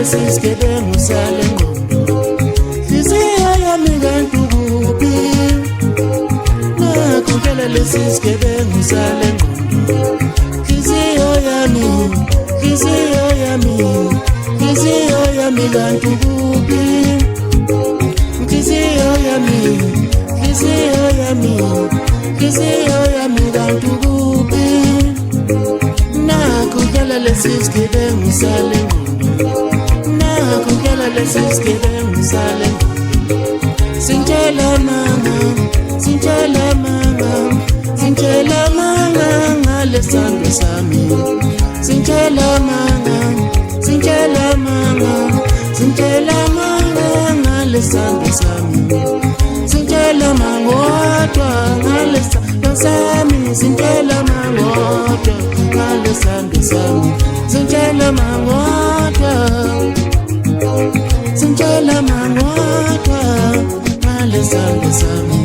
Sisgebengu sale ngqondo Fiziyo yami kanti kuphi Nakukela lesisgebengu sale ngqondo Fiziyo yami kanti kuphi Fiziyo yami kanti kuphi Nakukela lesisgebengu sale ngqondo Kungela lesisgebengu sale Sintshela manga ngalesando sami Sintshela manga ngalesando sami Sintshela mangodwa ngalesando sami Sintshela mangodwa ngalesando sami Sintshela mangodwa Sintshela mangodwa ngalesando sami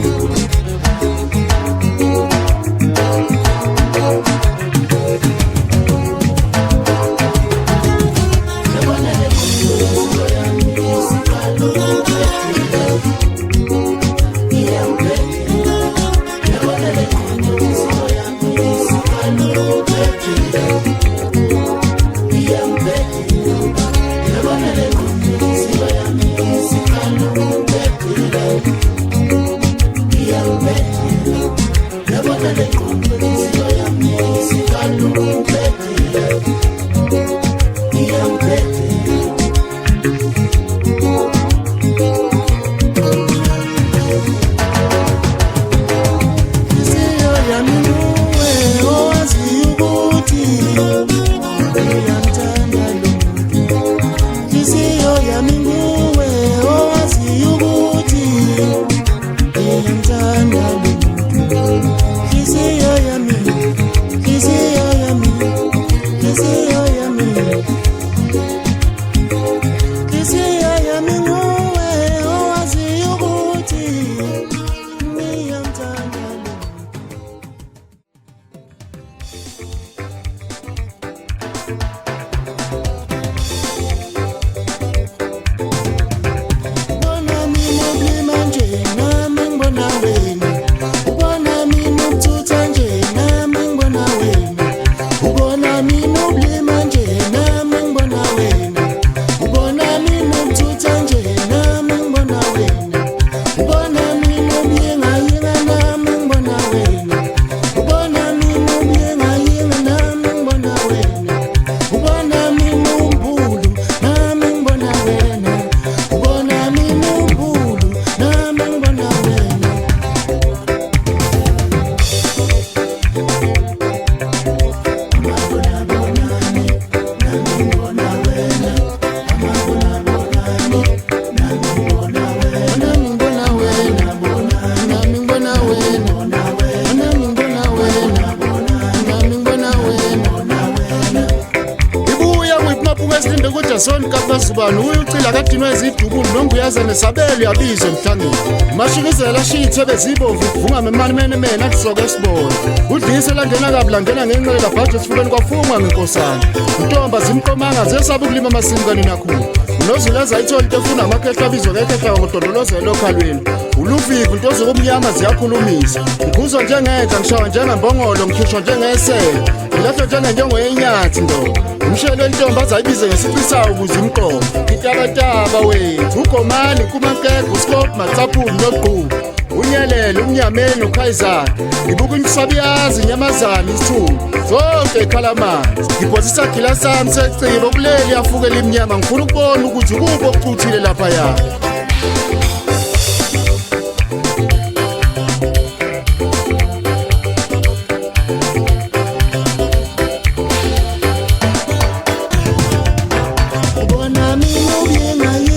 Son kapasibani uyucila kadinwe izidubulo nonguyaza nesabelo yabizwe emhlangeni mashikizela shithe bezibomvu kuvunga memani mene akusoko esibona udlise langena kabi langena ngenqela budget sifuleni kwafungwa ngenkosana intomba zimqomanga zesabe ukulima amasimi kanina khulu unozulaza ithola into efuna amakhehla abizwa ngekehla ngodondolozelo okhalweni uluvivu into zokumnyama ziyakhulumisa ngikuzwa njengenhla ngishawa njengembongolo ngikhishwa njengesela ngilahlo njengenjongo yenyathi ndo umshelo intomba azayibize ngesiqisayo ukuze imqobo itabataba wethu ugomani kumankeke uScope Matsaphulu noGqu unyelele umnyameni uKhaizana ngibuka insabiyazi inyamazana isithungu zonke ekhalamani ngiphosisa gila sami seciko kuleli yafuke limnyama ngifuna ukubona ukuthi ukuphi okucuthile lapha ya Unobiyenga